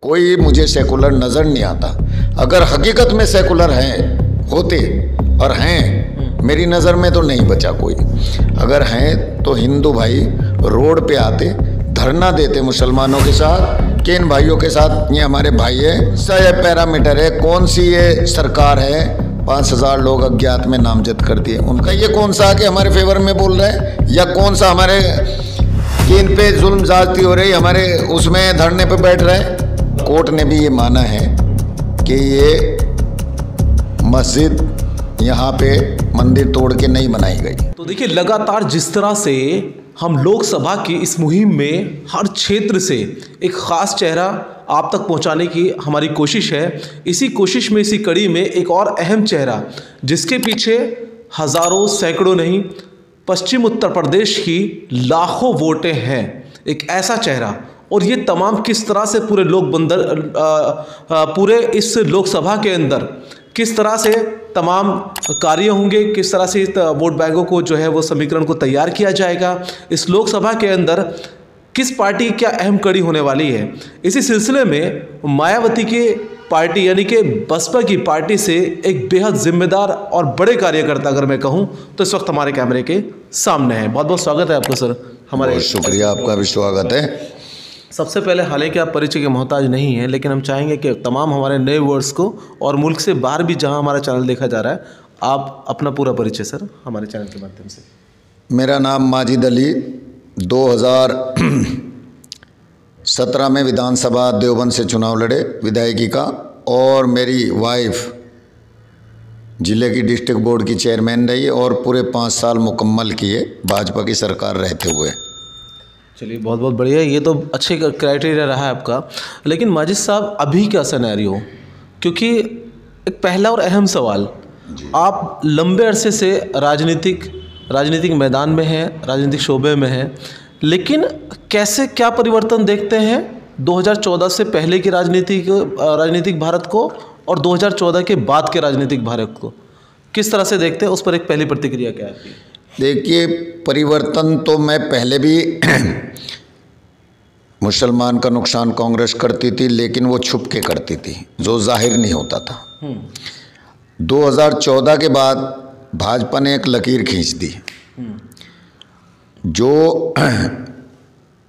कोई मुझे सेकुलर नज़र नहीं आता। अगर हकीकत में सेकुलर हैं होते और हैं, मेरी नज़र में तो नहीं बचा कोई। अगर हैं तो हिंदू भाई रोड पे आते, धरना देते मुसलमानों के साथ कि इन भाइयों के साथ ये हमारे भाई है। सा ये पैरामीटर है, कौन सी ये सरकार है 5000 लोग अज्ञात में नामजद कर दिए, उनका ये कौन सा आके हमारे फेवर में बोल रहा है, या कौन सा हमारे कि इन पे जुल्म ज्यादती हो रही हमारे उसमें धरने पे बैठ रहे हैं। कोर्ट ने भी ये माना है कि ये मस्जिद यहाँ पे मंदिर तोड़ के नहीं बनाई गई। तो देखिए, लगातार जिस तरह से हम लोकसभा की इस मुहिम में हर क्षेत्र से एक ख़ास चेहरा आप तक पहुंचाने की हमारी कोशिश है, इसी कोशिश में, इसी कड़ी में एक और अहम चेहरा जिसके पीछे हज़ारों सैकड़ों नहीं, पश्चिम उत्तर प्रदेश की लाखों वोटें हैं, एक ऐसा चेहरा। और ये तमाम किस तरह से पूरे पूरे इस लोकसभा के अंदर किस तरह से तमाम कार्य होंगे, किस तरह से वोट बैंकों को जो है वो समीकरण को तैयार किया जाएगा, इस लोकसभा के अंदर किस पार्टी की क्या अहम कड़ी होने वाली है। इसी सिलसिले में मायावती की पार्टी यानी कि बसपा की पार्टी से एक बेहद जिम्मेदार और बड़े कार्यकर्ता अगर मैं कहूं तो इस वक्त हमारे कैमरे के सामने हैं। बहुत बहुत स्वागत है आपका सर हमारे। बहुत शुक्रिया, आपका भी स्वागत है। सबसे पहले, हालांकि आप परिचय के मोहताज नहीं हैं, लेकिन हम चाहेंगे कि तमाम हमारे नए व्यूअर्स को और मुल्क से बाहर भी जहां हमारा चैनल देखा जा रहा है, आप अपना पूरा परिचय सर हमारे चैनल के माध्यम से। मेरा नाम माजिद अली, 2017 में विधानसभा देवबंद से चुनाव लड़े विधायकी का, और मेरी वाइफ जिले की डिस्ट्रिक्ट बोर्ड की चेयरमैन रही और पूरे 5 साल मुकम्मल किए भाजपा की सरकार रहते हुए। चलिए, बहुत बहुत बढ़िया, ये तो अच्छे क्राइटेरिया रहा है आपका। लेकिन माजिद साहब, अभी का सिनेरियो, क्योंकि एक पहला और अहम सवाल, आप लंबे अरसे से राजनीतिक मैदान में हैं, राजनीतिक शोबे में हैं, लेकिन कैसे क्या परिवर्तन देखते हैं 2014 से पहले की राजनीतिक भारत को और 2014 के बाद के राजनीतिक भारत को किस तरह से देखते हैं? उस पर एक पहली प्रतिक्रिया क्या है? देखिए, परिवर्तन तो मैं पहले भी मुसलमान का नुकसान कांग्रेस करती थी, लेकिन वो छुप के करती थी, जो जाहिर नहीं होता था। 2014 के बाद भाजपा ने एक लकीर खींच दी, जो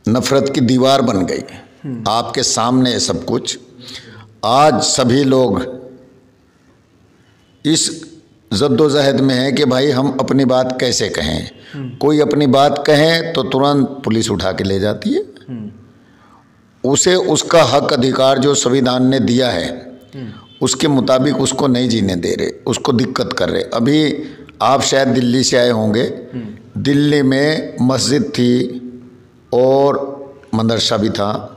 नफरत की दीवार बन गई। आपके सामने है सब कुछ। आज सभी लोग इस जद्दोजहद में है कि भाई हम अपनी बात कैसे कहें। कोई अपनी बात कहे तो तुरंत पुलिस उठा के ले जाती है। उसे उसका हक अधिकार जो संविधान ने दिया है उसके मुताबिक उसको नहीं जीने दे रहे, उसको दिक्कत कर रहे। अभी आप शायद दिल्ली से आए होंगे, दिल्ली में मस्जिद थी और मदरसा भी था।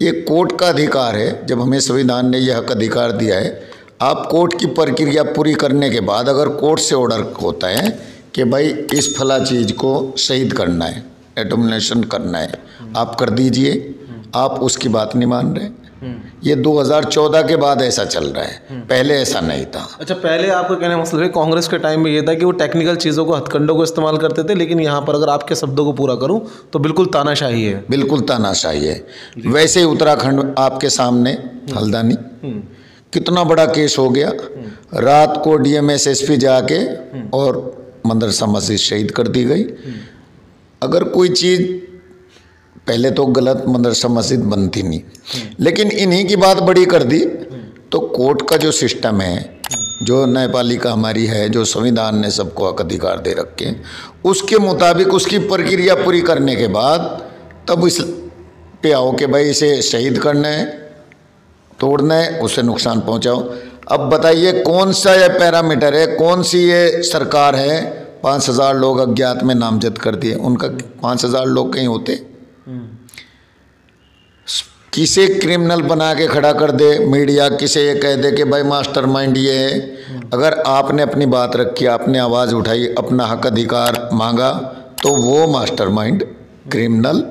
ये कोर्ट का अधिकार है। जब हमें संविधान ने यह हक अधिकार दिया है, आप कोर्ट की प्रक्रिया पूरी करने के बाद अगर कोर्ट से ऑर्डर होता है कि भाई इस फला चीज़ को शहीद करना है, एडोमिनेशन करना है, आप कर दीजिए। आप उसकी बात नहीं मान रहे। ये 2014 के बाद ऐसा चल रहा है, पहले ऐसा नहीं था। अच्छा, पहले आपको कहने का मतलब है कांग्रेस के टाइम में ये था कि वो टेक्निकल चीज़ों को, हथकंडों को इस्तेमाल करते थे, लेकिन यहाँ पर अगर आपके शब्दों को पूरा करूँ तो बिल्कुल तानाशाही है। बिल्कुल तानाशाही है। वैसे ही उत्तराखंड आपके सामने हल्द्वानी कितना बड़ा केस हो गया। रात को डीएम एसएसपी जाके और मदरसा मस्जिद शहीद कर दी गई। अगर कोई चीज़ पहले तो गलत, मदरसा मस्जिद बनती नहीं, लेकिन इन्हीं की बात बड़ी कर दी तो कोर्ट का जो सिस्टम है, जो न्यायपालिका हमारी है, जो संविधान ने सबको हक अधिकार दे रखे, उसके मुताबिक उसकी प्रक्रिया पूरी करने के बाद तब इस पे आओ कि भाई इसे शहीद करना है, तोड़ना है, उसे नुकसान पहुंचाओ। अब बताइए कौन सा ये पैरामीटर है, कौन सी ये सरकार है 5000 लोग अज्ञात में नामजद कर दिए। उनका 5000 लोग कहीं होते? किसे क्रिमिनल बना के खड़ा कर दे मीडिया, किसे ये कह दे कि भाई मास्टरमाइंड ये है। अगर आपने अपनी बात रखी, आपने आवाज़ उठाई, अपना हक अधिकार मांगा, तो वो मास्टरमाइंड क्रिमिनल,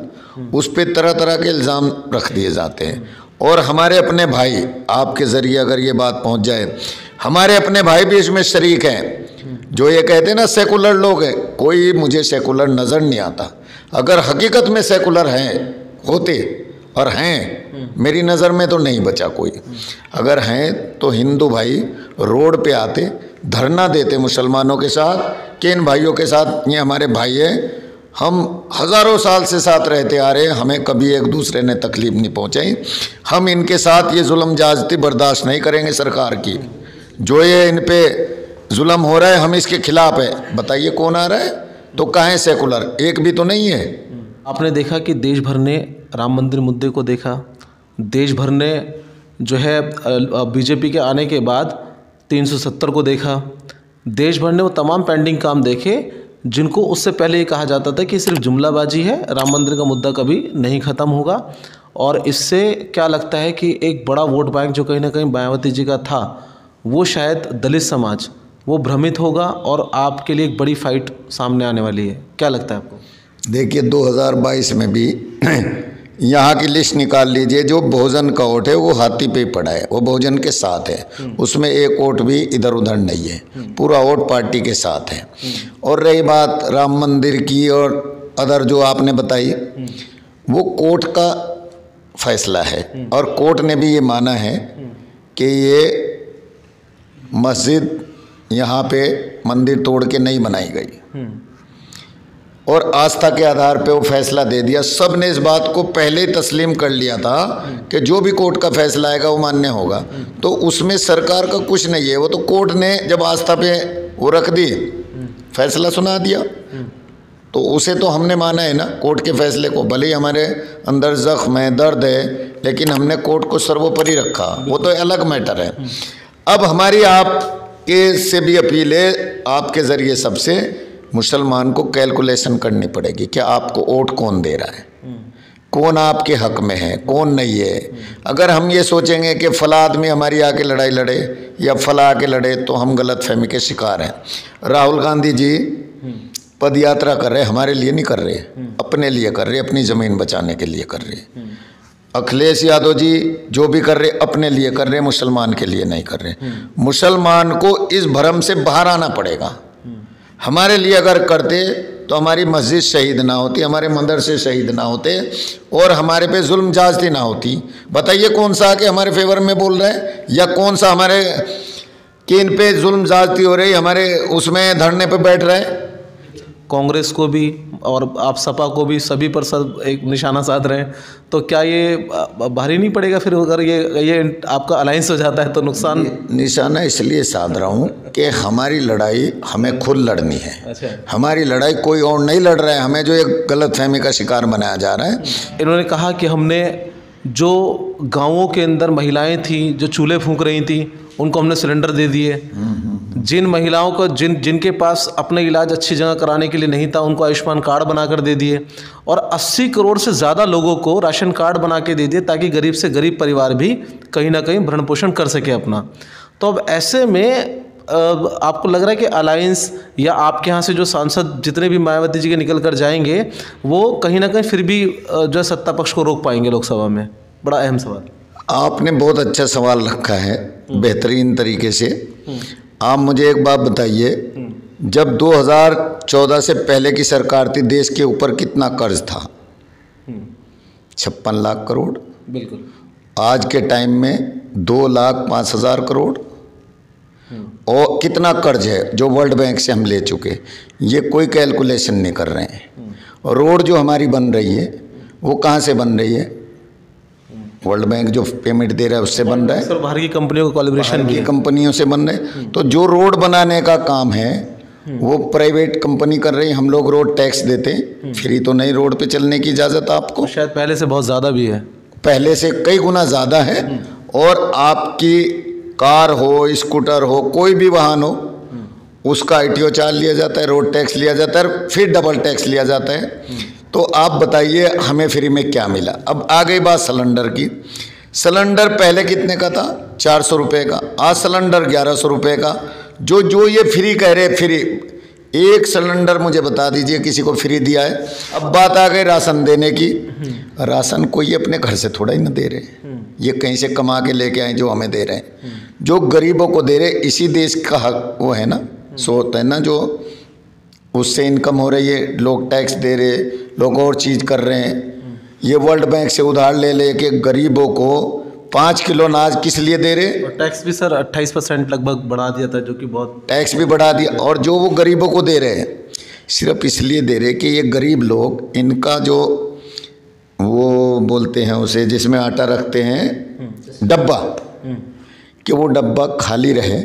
उस पर तरह तरह के इल्ज़ाम रख दिए जाते हैं। और हमारे अपने भाई, आपके ज़रिए अगर ये बात पहुंच जाए, हमारे अपने भाई भी इसमें शरीक हैं, जो ये कहते हैं ना सेकुलर लोग हैं। कोई मुझे सेकुलर नज़र नहीं आता। अगर हकीकत में सेकुलर हैं होते और हैं, मेरी नज़र में तो नहीं बचा कोई। अगर हैं तो हिंदू भाई रोड पे आते, धरना देते मुसलमानों के साथ कि इन भाइयों के साथ, ये हमारे भाई हैं, हम हज़ारों साल से साथ रहते आ रहे हैं, हमें कभी एक दूसरे ने तकलीफ़ नहीं पहुंचाई, हम इनके साथ ये जुल्म ज़्यादती बर्दाश्त नहीं करेंगे सरकार की, जो ये इन पे जुल्म हो रहा है हम इसके खिलाफ है। बताइए कौन आ रहा है? तो कहाँ सेकुलर? एक भी तो नहीं है। आपने देखा कि देश भर ने राम मंदिर मुद्दे को देखा, देश भर ने जो है बीजेपी के आने के बाद 370 को देखा, देश भर ने वो तमाम पेंडिंग काम देखे जिनको उससे पहले ये कहा जाता था कि सिर्फ जुमलाबाजी है, राम मंदिर का मुद्दा कभी नहीं ख़त्म होगा। और इससे क्या लगता है कि एक बड़ा वोट बैंक जो कहीं ना कहीं मायावती जी का था, वो शायद दलित समाज वो भ्रमित होगा और आपके लिए एक बड़ी फाइट सामने आने वाली है। क्या लगता है आपको? देखिए 2022 में भी यहाँ की लिस्ट निकाल लीजिए, जो बहुजन का वोट है वो हाथी पे ही पड़ा है, वो बहुजन के साथ है, उसमें एक वोट भी इधर उधर नहीं है, पूरा वोट पार्टी के साथ है। और रही बात राम मंदिर की और अदर जो आपने बताई, वो कोर्ट का फैसला है और कोर्ट ने भी ये माना है कि ये मस्जिद यहाँ पे मंदिर तोड़ के नहीं बनाई गई और आस्था के आधार पे वो फैसला दे दिया। सब ने इस बात को पहले ही तस्लीम कर लिया था कि जो भी कोर्ट का फैसला आएगा वो मान्य होगा, तो उसमें सरकार का कुछ नहीं है। वो तो कोर्ट ने जब आस्था पे वो रख दी, फैसला सुना दिया, तो उसे तो हमने माना है ना, कोर्ट के फैसले को। भले ही हमारे अंदर जख्म है, दर्द है, लेकिन हमने कोर्ट को सर्वोपरि रखा, वो तो अलग मैटर है। अब हमारी आपके से भी अपील है, आपके ज़रिए सबसे, मुसलमान को कैलकुलेशन करनी पड़ेगी कि आपको वोट कौन दे रहा है, कौन आपके हक में है, कौन नहीं है। अगर हम ये सोचेंगे कि फला आदमी हमारी आके लड़ाई लड़े या फला आके लड़े, तो हम गलत फहमी के शिकार हैं। राहुल गांधी जी पद यात्रा कर रहे, हमारे लिए नहीं कर रहे, अपने लिए कर रहे, अपनी ज़मीन बचाने के लिए कर रहे। अखिलेश यादव जी जो भी कर रहे अपने लिए कर रहे, मुसलमान के लिए नहीं कर रहे। मुसलमान को इस भ्रम से बाहर आना पड़ेगा। हमारे लिए अगर करते तो हमारी मस्जिद शहीद ना होती, हमारे मदरसे शहीद ना होते और हमारे पे जुल्म ज्यादती ना होती। बताइए कौन सा आके हमारे फेवर में बोल रहा है, या कौन सा हमारे कि इन पे जुल्म ज्यादती हो रही हमारे उसमें धरने पे बैठ रहे हैं। कांग्रेस को भी और आप सपा को भी, सभी पर सब एक निशाना साध रहे हैं, तो क्या ये भारी नहीं पड़ेगा फिर अगर ये आपका अलायंस हो जाता है तो नुकसान? निशाना इसलिए साध रहा हूँ कि हमारी लड़ाई हमें खुद लड़नी है। अच्छा। हमारी लड़ाई कोई और नहीं लड़ रहा है, हमें जो एक गलतफहमी का शिकार बनाया जा रहा है। इन्होंने कहा कि हमने जो गाँवों के अंदर महिलाएं थी जो चूल्हे फूंक रही थी उनको हमने सिलेंडर दे दिए, जिन महिलाओं को जिनके पास अपना इलाज अच्छी जगह कराने के लिए नहीं था उनको आयुष्मान कार्ड बनाकर दे दिए, और 80 करोड़ से ज़्यादा लोगों को राशन कार्ड बना के दे दिए ताकि गरीब से गरीब परिवार भी कहीं ना कहीं भरण पोषण कर सके अपना। तो अब ऐसे में आपको लग रहा है कि अलायंस या आपके यहाँ से जो सांसद जितने भी मायावती जी के निकल कर जाएंगे वो कहीं ना कहीं फिर भी जो सत्ता पक्ष को रोक पाएंगे लोकसभा में? बड़ा अहम सवाल। आपने बहुत अच्छा सवाल रखा है, बेहतरीन तरीके से। आप मुझे एक बात बताइए, जब 2014 से पहले की सरकार थी, देश के ऊपर कितना कर्ज था? 56 लाख करोड़। बिल्कुल। आज के टाइम में 2,05,000 करोड़। और कितना कर्ज है जो वर्ल्ड बैंक से हम ले चुके, ये कोई कैलकुलेशन नहीं कर रहे हैं। और रोड जो हमारी बन रही है वो कहाँ से बन रही है? वर्ल्ड बैंक जो पेमेंट दे रहा है उससे बन रहा है, सर बाहर की कंपनियों का कोलैबोरेशन की कंपनियों से बन रहे हैं। तो जो रोड बनाने का काम है वो प्राइवेट कंपनी कर रही है, हम लोग रोड टैक्स देते हैं, फ्री तो नहीं रोड पे चलने की इजाज़त आपको, शायद पहले से बहुत ज़्यादा भी है, पहले से कई गुना ज़्यादा है। और आपकी कार हो, स्कूटर हो, कोई भी वाहन हो, उसका ITO चार्ज लिया जाता है, रोड टैक्स लिया जाता है, फिर डबल टैक्स लिया जाता है। तो आप बताइए हमें फ्री में क्या मिला? अब आ गई बात सिलेंडर की। सिलेंडर पहले कितने का था? 400 रुपये का, आज सिलेंडर 1100 रुपये का। जो ये फ्री कह रहे, फ्री एक सिलेंडर मुझे बता दीजिए किसी को फ्री दिया है? अब बात आ गई राशन देने की। राशन कोई अपने घर से थोड़ा ही ना दे रहे, ये कहीं से कमा के लेके आए जो हमें दे रहे हैं, जो गरीबों को दे रहे। इसी देश का हक वो है ना, सोच है ना, जो उससे इनकम हो रही है, लोग टैक्स दे रहे, लोग और चीज़ कर रहे हैं। ये वर्ल्ड बैंक से उधार ले लेके गरीबों को 5 किलो अनाज किस लिए दे रहे? और टैक्स भी सर 28% लगभग बढ़ा दिया था, जो कि बहुत टैक्स भी बढ़ा दिया। और जो वो गरीबों को दे रहे हैं सिर्फ इसलिए दे रहे कि ये गरीब लोग, इनका जो वो बोलते हैं उसे जिसमें आटा रखते हैं डब्बा, कि वो डब्बा खाली रहे,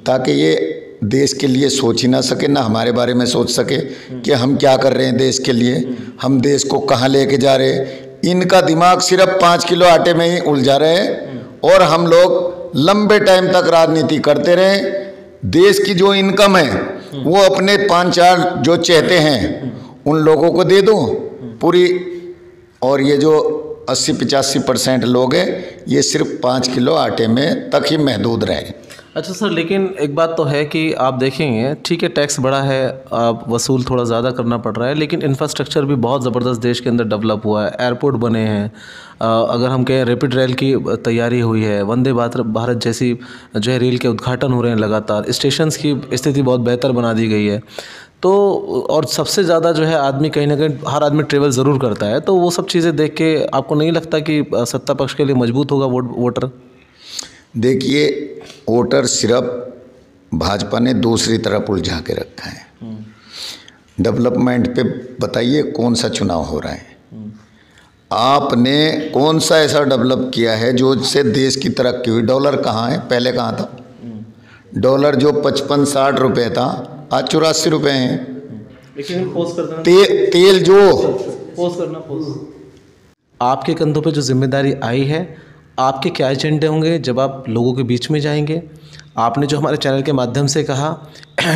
ताकि ये देश के लिए सोच ही ना सके, ना हमारे बारे में सोच सके कि हम क्या कर रहे हैं देश के लिए, हम देश को कहाँ लेके जा रहे हैं। इनका दिमाग सिर्फ 5 किलो आटे में ही उलझा रहे हैं और हम लोग लंबे टाइम तक राजनीति करते रहे। देश की जो इनकम है वो अपने 5-4 जो चाहते हैं उन लोगों को दे दो पूरी, और ये जो 80-85% लोग हैं ये सिर्फ 5 किलो आटे में तक ही महदूद रहे। अच्छा सर, लेकिन एक बात तो है कि आप देखेंगे, ठीक है टैक्स बड़ा है, आप वसूल थोड़ा ज़्यादा करना पड़ रहा है, लेकिन इंफ्रास्ट्रक्चर भी बहुत ज़बरदस्त देश के अंदर डेवलप हुआ है। एयरपोर्ट बने हैं, अगर हम कहें रैपिड रेल की तैयारी हुई है, वंदे भारत जैसी जो है रेल के उद्घाटन हो रहे हैं लगातार, स्टेशंस की स्थिति बहुत बेहतर बना दी गई है। तो और सबसे ज़्यादा जो है आदमी कहीं ना कहीं हर आदमी ट्रेवल ज़रूर करता है, तो वो सब चीज़ें देख के आपको नहीं लगता कि सत्ता पक्ष के लिए मजबूत होगा वोटर? देखिए, वोटर सिर्फ भाजपा ने दूसरी तरफ उलझा के रखा है। डेवलपमेंट पे बताइए कौन सा चुनाव हो रहा है? आपने कौन सा ऐसा डेवलप किया है जो इससे देश की तरक्की हुई? डॉलर कहाँ है? पहले कहाँ था? डॉलर जो 55-60 रुपये था आज 84 रुपये हैं। लेकिन तेल जो आपके कंधों पे जो जिम्मेदारी आई है, आपके क्या एजेंडे होंगे जब आप लोगों के बीच में जाएंगे? आपने जो हमारे चैनल के माध्यम से कहा,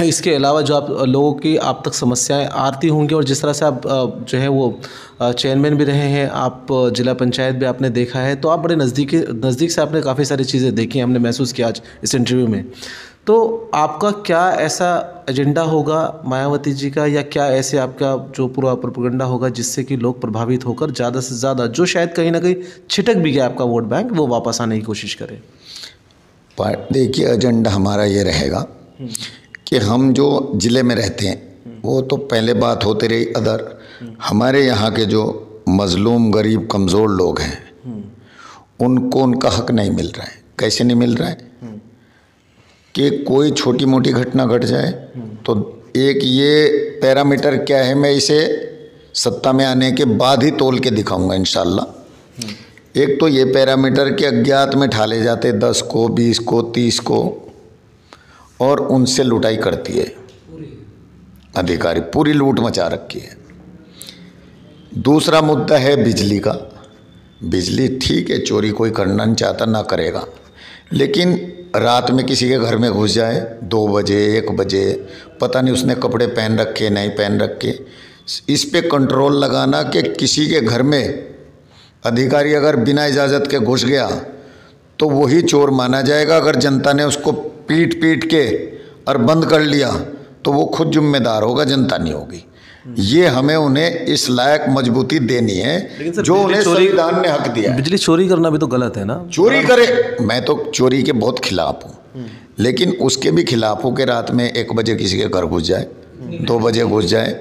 इसके अलावा जो आप लोगों की आप तक समस्याएं आती होंगी, और जिस तरह से आप जो है वो चेयरमैन भी रहे हैं, आप जिला पंचायत भी आपने देखा है, तो आप बड़े नज़दीक से आपने काफ़ी सारी चीज़ें देखी, हमने महसूस किया आज इस इंटरव्यू में। तो आपका क्या ऐसा एजेंडा होगा मायावती जी का, या क्या ऐसे आपका जो पूरा प्रोपेगेंडा होगा जिससे कि लोग प्रभावित होकर ज़्यादा से ज़्यादा जो शायद कहीं ना कहीं छिटक भी गया आपका वोट बैंक, वो वापस आने की कोशिश करें? देखिए, एजेंडा हमारा ये रहेगा कि हम जो ज़िले में रहते हैं वो तो पहले बात होती रही अदर, हमारे यहाँ के जो मजलूम गरीब कमज़ोर लोग हैं उनको उनका हक नहीं मिल रहा है। कैसे नहीं मिल रहा है? कि कोई छोटी मोटी घटना घट जाए तो एक ये पैरामीटर क्या है, मैं इसे सत्ता में आने के बाद ही तोल के दिखाऊंगा इंशाल्लाह। एक तो ये पैरामीटर के अज्ञात में ठाले जाते 10 को 20 को 30 को, और उनसे लुटाई करती है अधिकारी, पूरी लूट मचा रखी है। दूसरा मुद्दा है बिजली का। बिजली ठीक है, चोरी कोई करना नहीं चाहता, ना करेगा, लेकिन रात में किसी के घर में घुस जाए 2 बजे 1 बजे, पता नहीं उसने कपड़े पहन रखे नहीं पहन रखे, इस पे कंट्रोल लगाना कि किसी के घर में अधिकारी अगर बिना इजाज़त के घुस गया तो वही चोर माना जाएगा। अगर जनता ने उसको पीट के और बंद कर लिया तो वो खुद जिम्मेदार होगा, जनता नहीं होगी। ये हमें उन्हें इस लायक मजबूती देनी है जो उन्हें संविधान ने हक दिया है। बिजली चोरी करना भी तो गलत है ना? चोरी करे, मैं तो चोरी के बहुत खिलाफ हूँ, लेकिन उसके भी खिलाफ हूँ कि रात में 1 बजे किसी के घर घुस जाए, 2 बजे घुस जाए।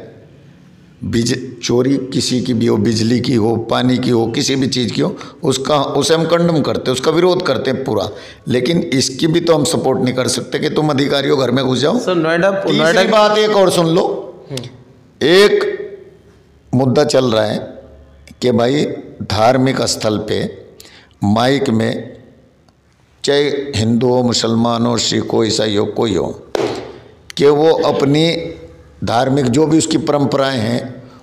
चोरी किसी की भी हो, बिजली की हो, पानी की हो, किसी भी चीज़ की हो, उसे हम कंडम करते हैं, उसका विरोध करते हैं पूरा, लेकिन इसकी भी तो हम सपोर्ट नहीं कर सकते कि तुम अधिकारियों घर में घुस जाओ। सर नोएडा तीसरी बात एक और सुन लो, एक मुद्दा चल रहा है कि भाई धार्मिक स्थल पे माइक में, चाहे हिंदू हो, मुसलमान हो, सिख हो, ईसाई हो, कोई हो, कि वो अपनी धार्मिक जो भी उसकी परंपराएं हैं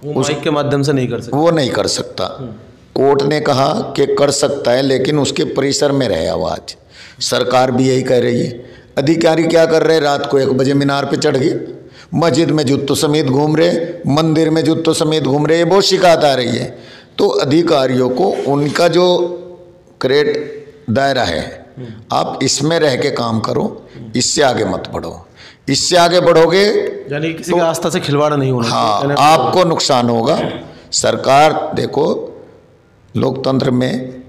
उस माइक के माध्यम से नहीं कर सकता, वो नहीं कर सकता। कोर्ट ने कहा कि कर सकता है, लेकिन उसके परिसर में रहे आवाज़। सरकार भी यही कह रही है। अधिकारी क्या कर रहे हैं? रात को 1 बजे मीनार पे चढ़ गए, मस्जिद में जूतों समेत घूम रहे, मंदिर में जूतों समेत घूम रहे, ये बहुत शिकायत आ रही है। तो अधिकारियों को उनका जो क्रेट दायरा है, आप इसमें रह के काम करो, इससे आगे मत बढ़ो। इससे आगे बढ़ोगे यानी किसी की आस्था से खिलवाड़ नहीं होना। हाँ, आपको नुकसान होगा। सरकार देखो, लोकतंत्र में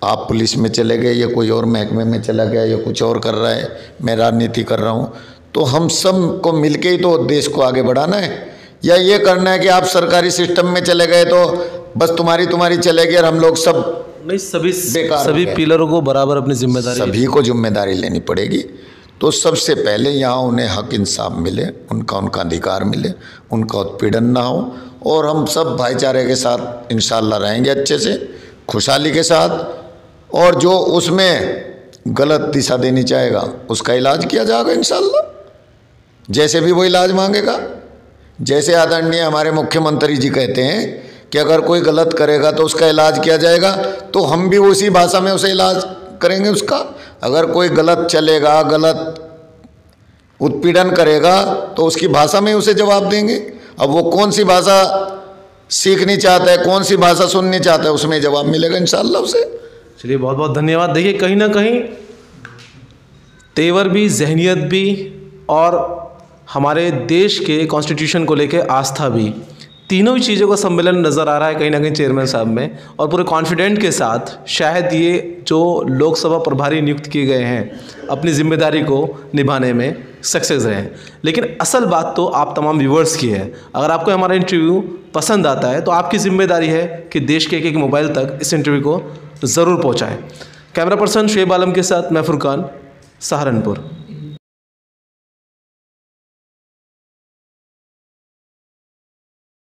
आप पुलिस में चले गए या कोई और महकमे में चला गया या कुछ और कर रहा है, मैं राजनीति कर रहा हूँ, तो हम सब को मिलके ही तो देश को आगे बढ़ाना है। या ये करना है कि आप सरकारी सिस्टम में चले गए तो बस तुम्हारी चलेगी और हम लोग सब नहीं, सभी बेकार हो गए। पिलरों को बराबर अपनी जिम्मेदारी सभी को जिम्मेदारी लेनी पड़ेगी। तो सबसे पहले यहाँ उन्हें हक इंसाफ मिले, उनका अधिकार मिले, उनका उत्पीड़न ना हो, और हम सब भाईचारे के साथ इंशाल्लाह रहेंगे अच्छे से, खुशहाली के साथ। और जो उसमें गलत दिशा देनी चाहेगा उसका इलाज किया जाएगा इंशाल्लाह, जैसे भी वो इलाज मांगेगा। जैसे आदरणीय हमारे मुख्यमंत्री जी कहते हैं कि अगर कोई गलत करेगा तो उसका इलाज किया जाएगा, तो हम भी उसी भाषा में उसे इलाज करेंगे उसका। अगर कोई गलत चलेगा, गलत उत्पीड़न करेगा, तो उसकी भाषा में उसे जवाब देंगे। अब वो कौन सी भाषा सीखनी चाहता है, कौन सी भाषा सुननी चाहता है, उसमें जवाब मिलेगा इंशाल्लाह उसे। चलिए, बहुत बहुत धन्यवाद। देखिए, कहीं ना कहीं तेवर भी, जहनियत भी और हमारे देश के कॉन्स्टिट्यूशन को लेकर आस्था भी, तीनों ही चीज़ों का सम्मेलन नज़र आ रहा है कहीं ना कहीं चेयरमैन साहब में। और पूरे कॉन्फिडेंट के साथ शायद ये जो लोकसभा प्रभारी नियुक्त किए गए हैं अपनी जिम्मेदारी को निभाने में सक्सेस रहे हैं। लेकिन असल बात तो आप तमाम व्यूवर्स की है। अगर आपको हमारा इंटरव्यू पसंद आता है तो आपकी जिम्मेदारी है कि देश के एक मोबाइल तक इस इंटरव्यू को ज़रूर पहुँचाएँ। कैमरा पर्सन शुएब आलम के साथ मैं फुरकान, सहारनपुर।